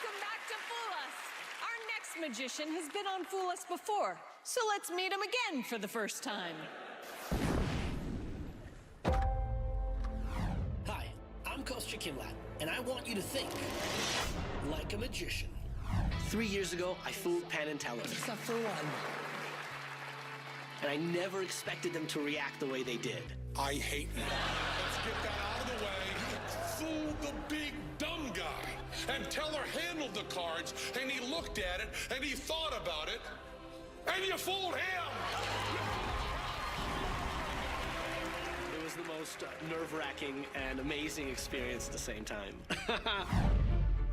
welcome back to Fool Us. Our next magician has been on Fool Us before, so let's meet him again for the first time. Hi, I'm Kostya KImlat, and I want you to think like a magician. 3 years ago, I fooled Penn and Teller. Except for one. And I never expected them to react the way they did. I hate you. Let's get that out of the way. Fooled the big dumb guy. And Teller handled the cards, and he looked at it, and he thought about it, and you fooled him! It was the most nerve-wracking and amazing experience at the same time.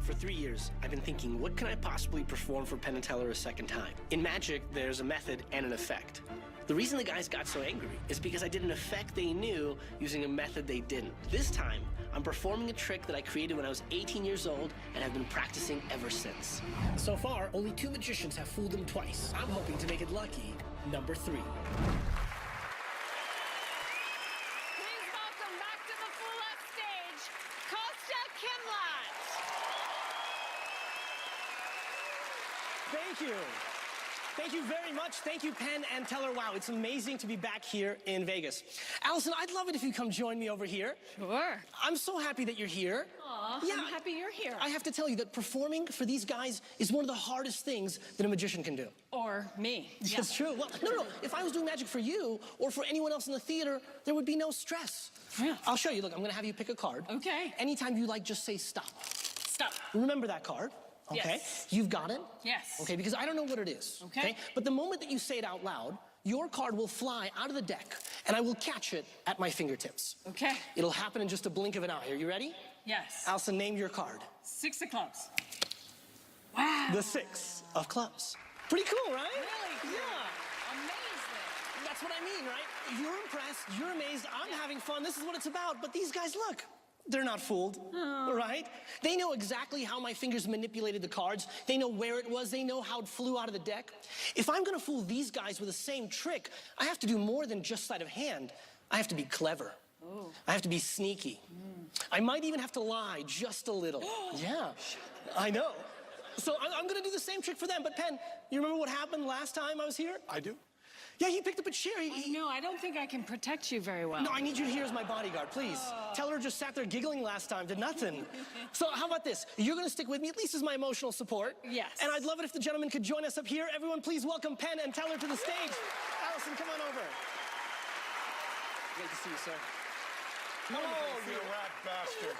For 3 years, I've been thinking, what can I possibly perform for Penn and Teller a second time? In magic, there's a method and an effect. The reason the guys got so angry is because I did an effect they knew using a method they didn't. This time, I'm performing a trick that I created when I was 18 years old and have been practicing ever since. So far, only 2 magicians have fooled them twice. I'm hoping to make it lucky, number 3. Please welcome back to the Fool Us stage, Kostya KImlat. Thank you. Thank you very much. Thank you, Penn and Teller. Wow, it's amazing to be back here in Vegas. Allison, I'd love it if you come join me over here. Sure. I'm so happy that you're here. Aw, Yeah, I'm happy you're here. I have to tell you that performing for these guys is one of the hardest things that a magician can do. Or me. It's true. Well, no. If I was doing magic for you or for anyone else in the theater, there would be no stress. Yeah. I'll show you. Look, I'm going to have you pick a card. Okay. Anytime you like, just say stop. Stop. Remember that card. Okay? Yes. You've got it? Yes. Okay, because I don't know what it is. Okay. But the moment that you say it out loud, your card will fly out of the deck, and I will catch it at my fingertips. Okay. It'll happen in just a blink of an eye. Are you ready? Yes. Allison, name your card. 6 of clubs. Wow. The 6 of clubs. Pretty cool, right? Really cool. Yeah. Amazing. That's what I mean, right? You're impressed, you're amazed, I'm having fun, this is what it's about. But these guys, look, they're not fooled, right? They know exactly how my fingers manipulated the cards. They know where it was. They know how it flew out of the deck. If I'm gonna fool these guys with the same trick, I have to do more than just sleight of hand. I have to be clever. Ooh. I have to be sneaky. I might even have to lie just a little. Yeah, I know. So I'm gonna do the same trick for them. But Penn, you remember what happened last time I was here? I do. Yeah, he picked up a chair. No, I don't think I can protect you very well. No, I need you here as my bodyguard, please. Teller just sat there giggling last time, did nothing. So how about this? You're gonna stick with me, at least as my emotional support. Yes. And I'd love it if the gentleman could join us up here. Everyone, please welcome Penn and Teller to the stage. Allison, come on over. Great to see you, sir. Oh, you rat bastard.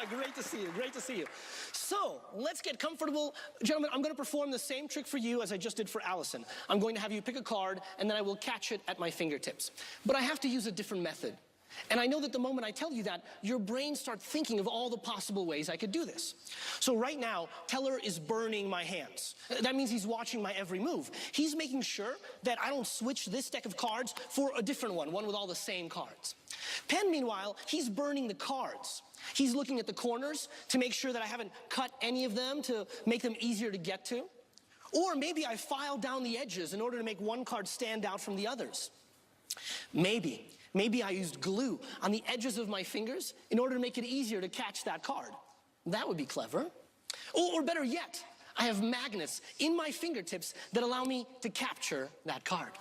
Great to see you, great to see you. So, let's get comfortable. Gentlemen, I'm gonna perform the same trick for you as I just did for Allison. I'm going to have you pick a card, and then I will catch it at my fingertips. But I have to use a different method. And I know that the moment I tell you that, your brain starts thinking of all the possible ways I could do this. So right now, Teller is burning my hands. That means he's watching my every move. He's making sure that I don't switch this deck of cards for a different one with all the same cards. Penn, meanwhile, he's burning the cards. He's looking at the corners to make sure that I haven't cut any of them to make them easier to get to. Or maybe I filed down the edges in order to make one card stand out from the others. Maybe I used glue on the edges of my fingers in order to make it easier to catch that card. That would be clever. Or better yet, I have magnets in my fingertips that allow me to capture that card.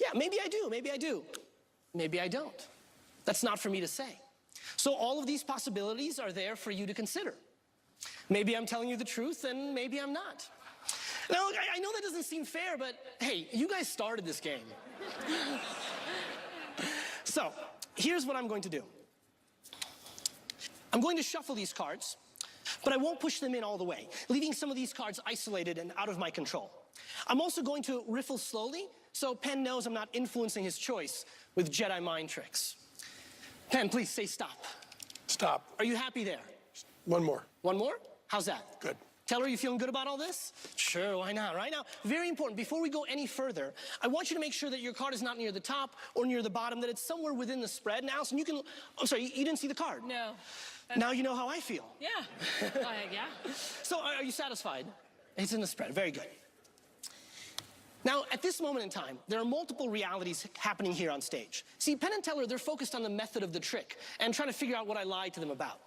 Yeah, maybe I do, maybe I do. Maybe I don't. That's not for me to say. So all of these possibilities are there for you to consider. Maybe I'm telling you the truth, and maybe I'm not. Now, look, I know that doesn't seem fair, but hey, you guys started this game. So, here's what I'm going to do. I'm going to shuffle these cards, but I won't push them in all the way, leaving some of these cards isolated and out of my control. I'm also going to riffle slowly, so Penn knows I'm not influencing his choice with Jedi mind tricks. Penn, please say stop. Stop. Are you happy there? One more. One more? How's that? Good. Teller, you feeling good about all this? Sure, why not? Right now, very important, before we go any further, I want you to make sure that your card is not near the top or near the bottom, that it's somewhere within the spread. And Allison, you can, I'm sorry, you didn't see the card? No. Now you know how I feel. Yeah. Yeah. So are you satisfied? It's in the spread, very good. Now, at this moment in time, there are multiple realities happening here on stage. See, Penn and Teller, they're focused on the method of the trick and trying to figure out what I lied to them about.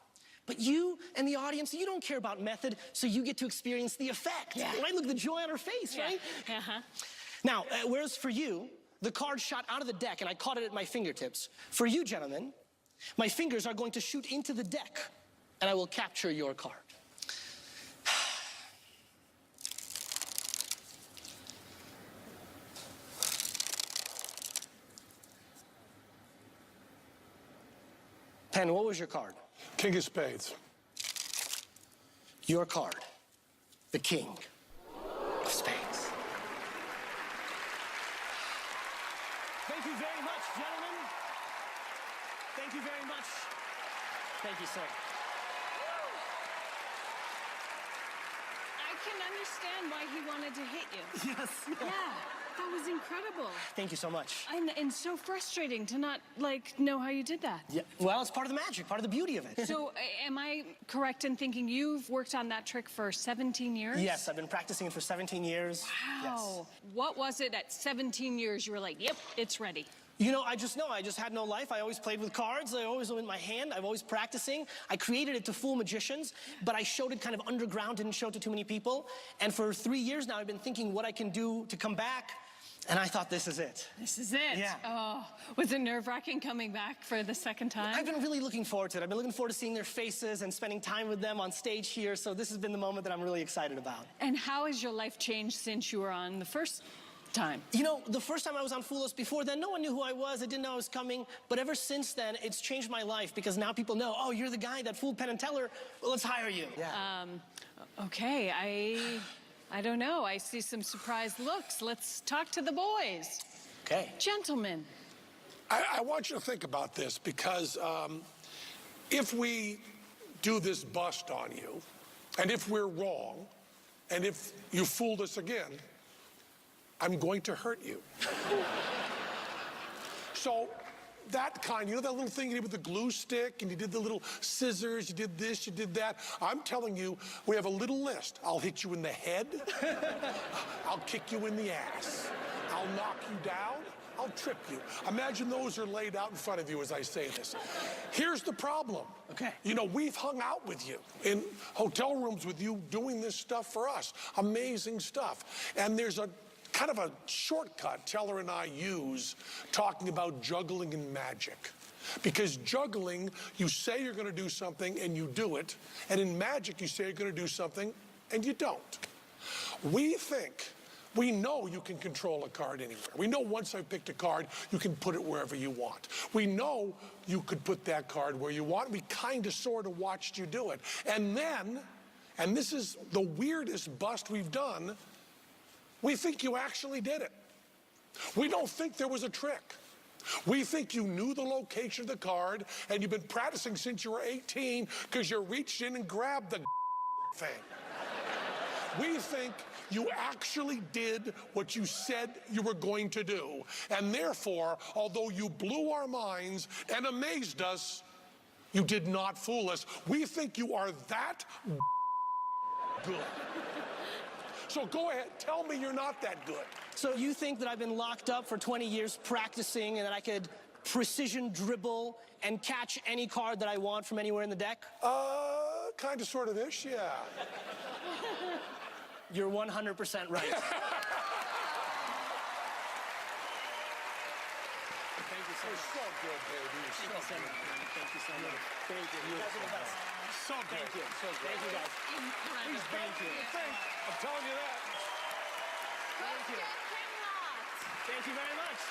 But you and the audience, you don't care about method, so you get to experience the effect. Yeah. Right? Look at the joy on her face, right? Uh-huh. Now, whereas for you, the card shot out of the deck and I caught it at my fingertips. For you, gentlemen, my fingers are going to shoot into the deck and I will capture your card. Penn, what was your card? King of spades. Your card, the king of spades. Thank you very much, gentlemen. Thank you very much. Thank you, sir. I can understand why he wanted to hit you. Yes. Yeah, that was incredible. Thank you so much. And so frustrating to not, like, know how you did that. Yeah, well, it's part of the magic, part of the beauty of it. So, am I correct in thinking you've worked on that trick for 17 years? Yes, I've been practicing it for 17 years. Wow. What was it at 17 years you were like, yep, it's ready? You know, I just had no life. I always played with cards. I always went in my hand. I'm always practicing. I created it to fool magicians, but I showed it kind of underground, didn't show it to too many people. And for 3 years now, I've been thinking what I can do to come back. And I thought, this is it. This is it? Yeah. Oh, was it nerve-wracking coming back for the second time? I've been really looking forward to it. I've been looking forward to seeing their faces and spending time with them on stage here. So this has been the moment that I'm really excited about. And how has your life changed since you were on the first time? You know, the first time I was on Fool Us before then, no one knew who I was. I didn't know I was coming. But ever since then, it's changed my life because now people know, oh, you're the guy that fooled Penn and Teller. Well, let's hire you. Yeah. Okay, I don't know. I see some surprised looks. Let's talk to the boys. Okay. Gentlemen. I want you to think about this because if we do this bust on you, and if we're wrong, and if you fooled us again, I'm going to hurt you. So that kind, you know that little thing you did with the glue stick and you did the little scissors, you did this, you did that. I'm telling you, we have a little list. I'll hit you in the head. I'll kick you in the ass. I'll knock you down. I'll trip you. Imagine those are laid out in front of you as I say this. Here's the problem. Okay. You know, we've hung out with you in hotel rooms with you doing this stuff for us. Amazing stuff. And there's a kind of a shortcut Teller and I use talking about juggling and magic. Because juggling, you say you're going to do something and you do it. And in magic, you say you're going to do something and you don't. We know you can control a card anywhere. We know once I've picked a card, you can put it wherever you want. We know you could put that card where you want. We kind of sort of watched you do it. And then, and this is the weirdest bust we've done, we think you actually did it. We don't think there was a trick. We think you knew the location of the card and you've been practicing since you were 18 because you reached in and grabbed the thing. We think you actually did what you said you were going to do. And therefore, although you blew our minds and amazed us, you did not fool us. We think you are that good. So go ahead, tell me you're not that good. So you think that I've been locked up for 20 years practicing and that I could precision dribble and catch any card that I want from anywhere in the deck? Kind of, sort of ish, yeah. You're 100% right. You're so good, baby. You're so good. Thank you so much. Thank you. You guys are the best. So good. Thank you. Thank you, guys. Incredible. Thank you. I'm telling you that. Thank you. KImlat. Thank you very much.